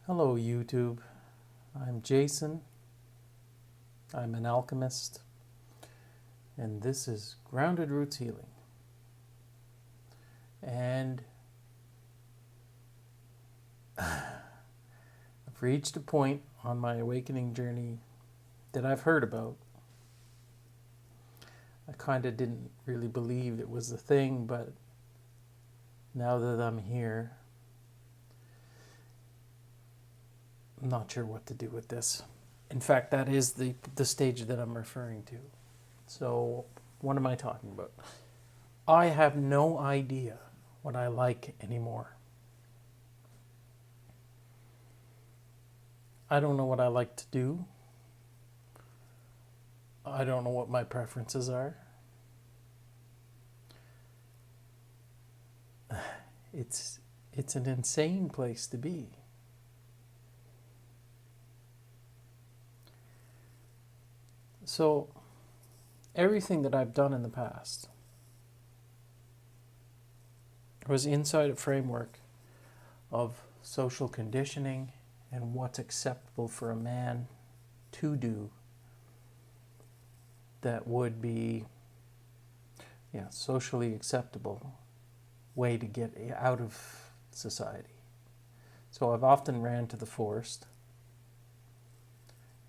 Hello, YouTube. I'm Jason. I'm an alchemist, and this is Grounded Roots Healing. And I've reached a point on my awakening journey that I've heard about. I kind of didn't really believe it was a thing, but now that I'm here, I'm not sure what to do with this. In fact, that is the stage that I'm referring to. So, what am I talking about? I have no idea what I like anymore. I don't know what I like to do. I don't know what my preferences are. It's an insane place to be. So, everything that I've done in the past was inside a framework of social conditioning and what's acceptable for a man to do that would be socially acceptable way to get out of society. So I've often ran to the forest,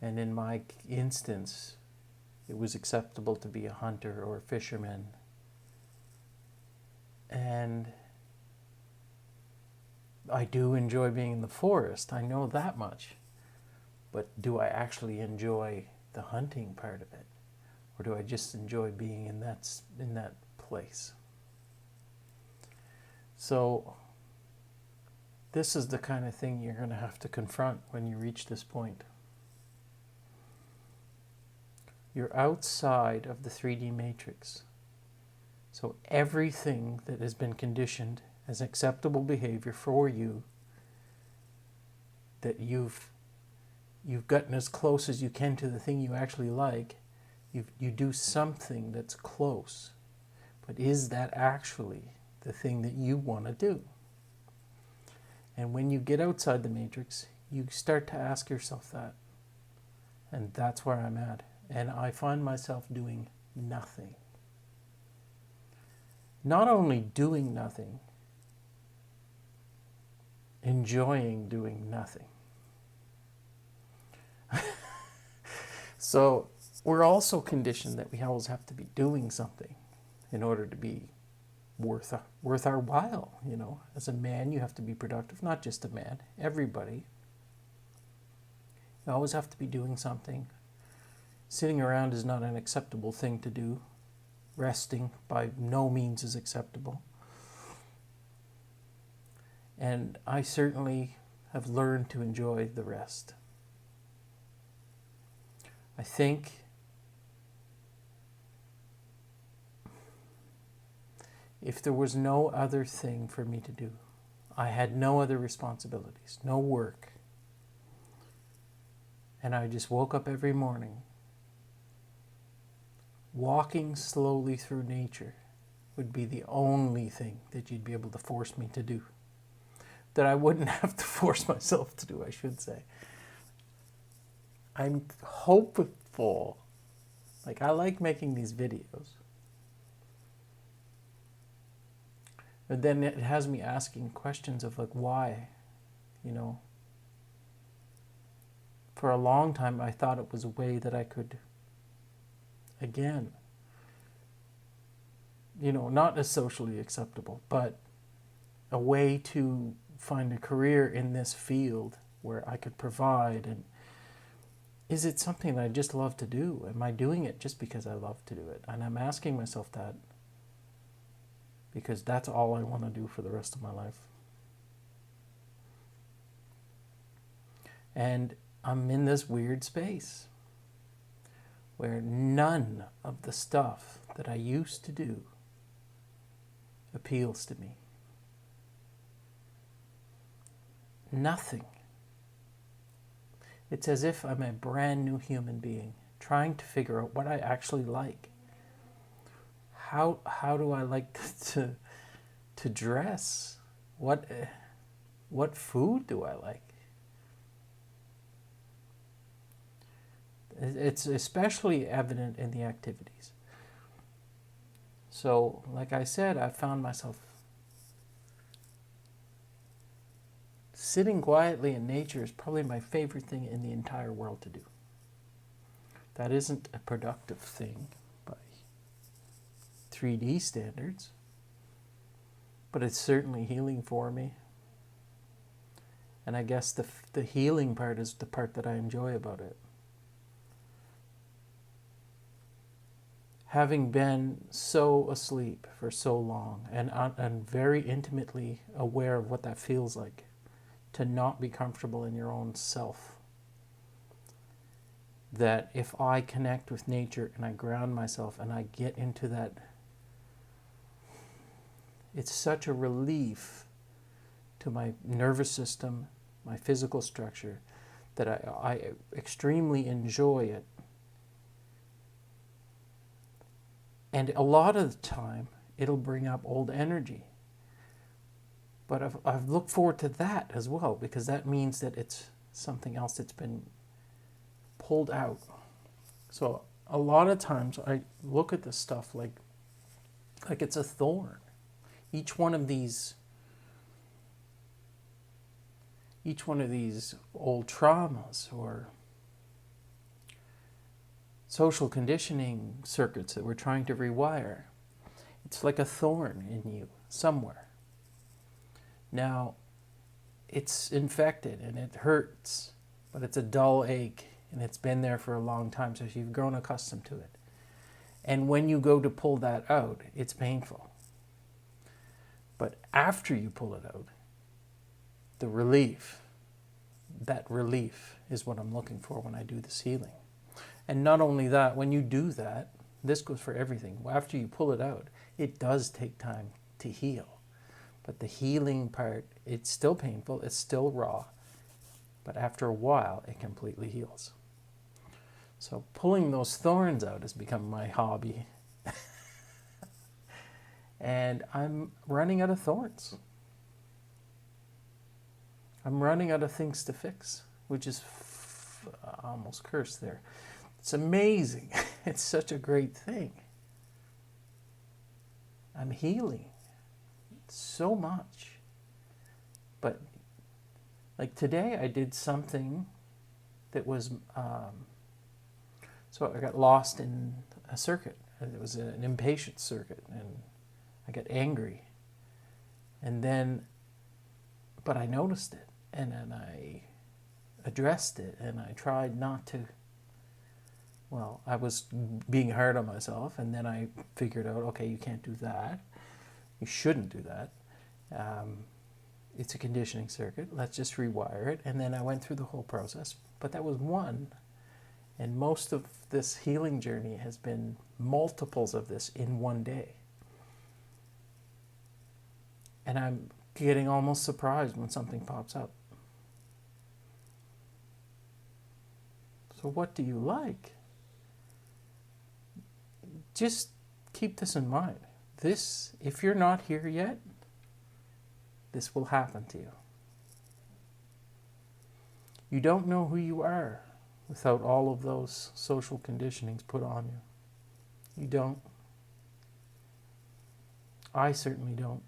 and in my instance it was acceptable to be a hunter or a fisherman. And I do enjoy being in the forest, I know that much. But do I actually enjoy the hunting part of it? Or do I just enjoy being in that place? So this is the kind of thing you're going to have to confront when you reach this point. You're outside of the 3D matrix. So everything that has been conditioned as acceptable behavior for you, that you've gotten as close as you can to the thing you actually like, you do something that's close. But is that actually the thing that you want to do? And when you get outside the matrix, you start to ask yourself that. And that's where I'm at. And I find myself doing nothing. Not only doing nothing, enjoying doing nothing. So we're also conditioned that we always have to be doing something in order to be worth our while. As a man, you have to be productive. Not just a man, everybody. You always have to be doing something. Sitting around is not an acceptable thing to do. Resting by no means is acceptable. And I certainly have learned to enjoy the rest. I think if there was no other thing for me to do, I had no other responsibilities, no work, and I just woke up every morning, walking slowly through nature would be the only thing that you'd be able to force me to do. That I wouldn't have to force myself to do, I should say. I'm hopeful. I like making these videos. But then it has me asking questions of why? For a long time I thought it was a way that I could, again, not as socially acceptable, but a way to find a career in this field where I could provide. And is it something that I just love to do? Am I doing it just because I love to do it? And I'm asking myself that because that's all I want to do for the rest of my life. And I'm in this weird space where none of the stuff that I used to do appeals to me. Nothing. It's as if I'm a brand new human being trying to figure out what I actually like. How do I like to dress? What food do I like? It's especially evident in the activities. So, like I said, I found myself sitting quietly in nature is probably my favorite thing in the entire world to do. That isn't a productive thing by 3D standards, but it's certainly healing for me. And I guess the healing part is the part that I enjoy about it. Having been so asleep for so long and very intimately aware of what that feels like, to not be comfortable in your own self, that if I connect with nature and I ground myself and I get into that, it's such a relief to my nervous system, my physical structure, that I extremely enjoy it. And a lot of the time, it'll bring up old energy. But I've looked forward to that as well, because that means that it's something else that's been pulled out. So a lot of times I look at this stuff like it's a thorn. Each one of these old traumas or social conditioning circuits that we're trying to rewire, it's like a thorn in you somewhere. Now, it's infected and it hurts, but it's a dull ache and it's been there for a long time, so you've grown accustomed to it. And when you go to pull that out, it's painful. But after you pull it out, the relief, that relief is what I'm looking for when I do this healing. And not only that, when you do that, this goes for everything. After you pull it out, it does take time to heal. But the healing part, it's still painful, it's still raw, but after a while, it completely heals. So pulling those thorns out has become my hobby. And I'm running out of thorns. I'm running out of things to fix, which is almost cursed there. It's amazing. It's such a great thing. I'm healing so much. But like today I did something that was, so I got lost in a circuit. It was an impatient circuit and I got angry. And then, but I noticed it and then I addressed it and I tried not to. Well, I was being hard on myself, and then I figured out, okay, you can't do that. You shouldn't do that. It's a conditioning circuit. Let's just rewire it. And then I went through the whole process. But that was one. And most of this healing journey has been multiples of this in one day. And I'm getting almost surprised when something pops up. So what do you like? Just keep this in mind. This, if you're not here yet, this will happen to you. You don't know who you are without all of those social conditionings put on you. You don't. I certainly don't.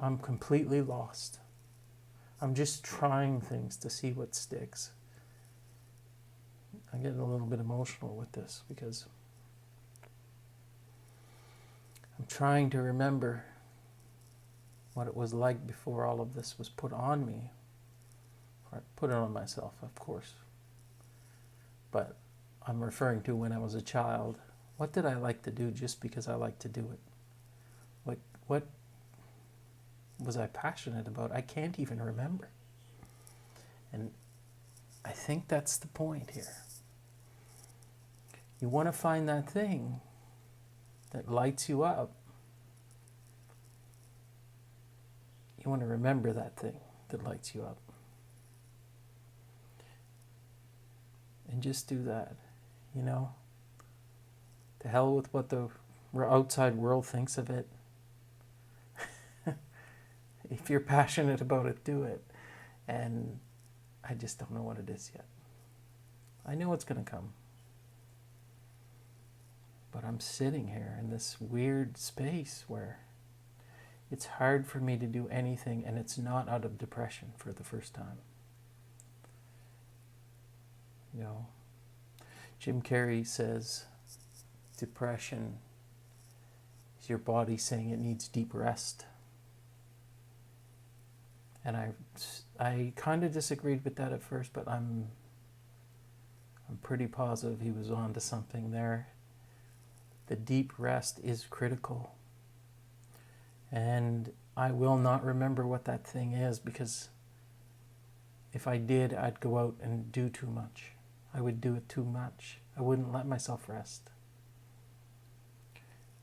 I'm completely lost. I'm just trying things to see what sticks. I'm getting a little bit emotional with this because I'm trying to remember what it was like before all of this was put on me. Or I put it on myself, of course. But I'm referring to when I was a child. What did I like to do just because I liked to do it? What was I passionate about? I can't even remember. And I think that's the point here. You want to find that thing that lights you up. You want to remember that thing that lights you up. And just do that, you know? To hell with what the outside world thinks of it. If you're passionate about it, do it. And I just don't know what it is yet. I know it's going to come. But I'm sitting here in this weird space where it's hard for me to do anything, and it's not out of depression for the first time. You know, Jim Carrey says depression is your body saying it needs deep rest. And I kind of disagreed with that at first, but I'm pretty positive he was onto something there. The deep rest is critical. And I will not remember what that thing is, because if I did, I'd go out and do too much. I would do it too much. I wouldn't let myself rest.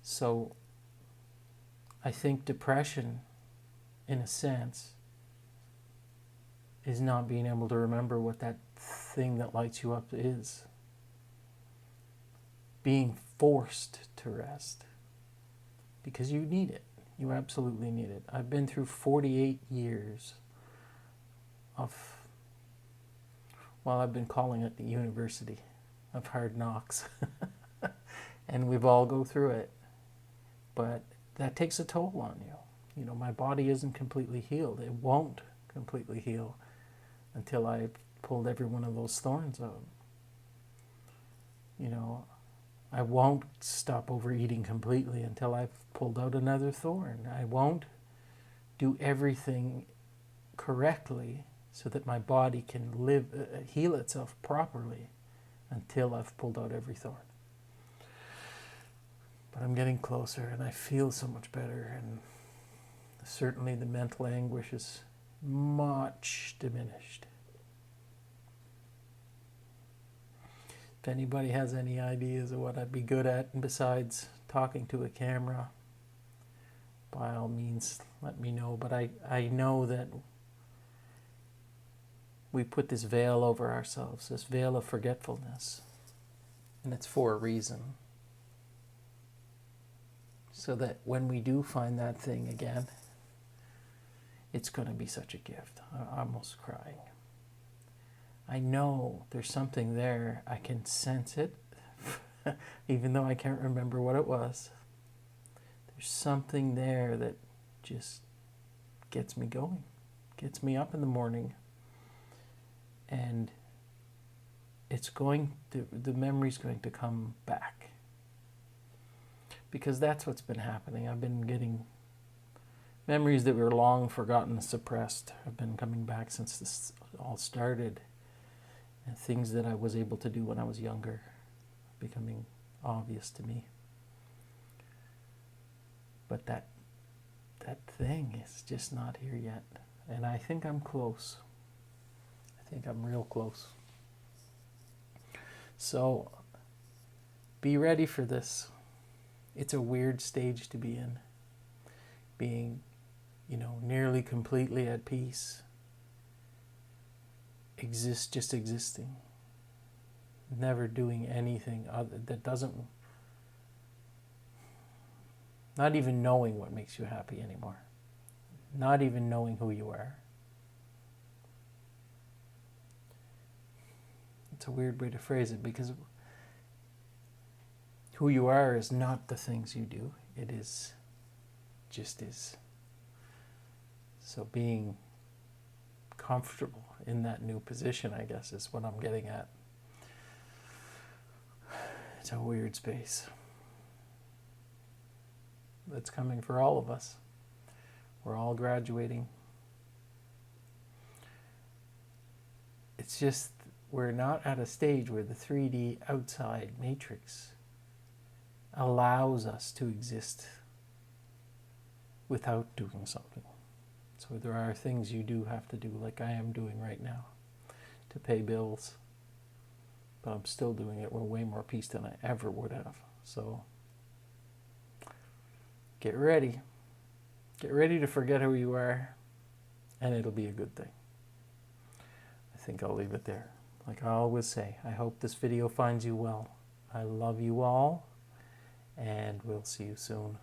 So I think depression, in a sense, is not being able to remember what that thing that lights you up is. Being forced to rest. Because you need it. You absolutely need it. I've been through 48 years of, well, I've been calling it the university of hard knocks. And we've all go through it. But that takes a toll on you. You know, my body isn't completely healed. It won't completely heal until I've pulled every one of those thorns out. You know, I won't stop overeating completely until I've pulled out another thorn. I won't do everything correctly so that my body can heal itself properly until I've pulled out every thorn. But I'm getting closer, and I feel so much better, and certainly the mental anguish is much diminished. If anybody has any ideas of what I'd be good at besides talking to a camera, by all means let me know. But I know that we put this veil over ourselves, this veil of forgetfulness, and it's for a reason. So that when we do find that thing again, it's going to be such a gift. I'm almost crying. I know there's something there. I can sense it, even though I can't remember what it was. There's something there that just gets me going, gets me up in the morning, and the memory's going to come back. Because that's what's been happening. I've been getting memories that were long forgotten, suppressed, have been coming back since this all started. And things that I was able to do when I was younger becoming obvious to me. But that thing is just not here yet. And I think I'm close. I think I'm real close. So be ready for this. It's a weird stage to be in. Being, nearly completely at peace. Just existing. Never doing anything that doesn't, not even knowing what makes you happy anymore. Not even knowing who you are. It's a weird way to phrase it, because who you are is not the things you do. It just is. So being comfortable in that new position, I guess, is what I'm getting at. It's a weird space that's coming for all of us. We're all graduating. It's just we're not at a stage where the 3D outside matrix allows us to exist without doing something. So there are things you do have to do, like I am doing right now, to pay bills. But I'm still doing it with way more peace than I ever would have. So get ready. Get ready to forget who you are, and it'll be a good thing. I think I'll leave it there. Like I always say, I hope this video finds you well. I love you all, and we'll see you soon.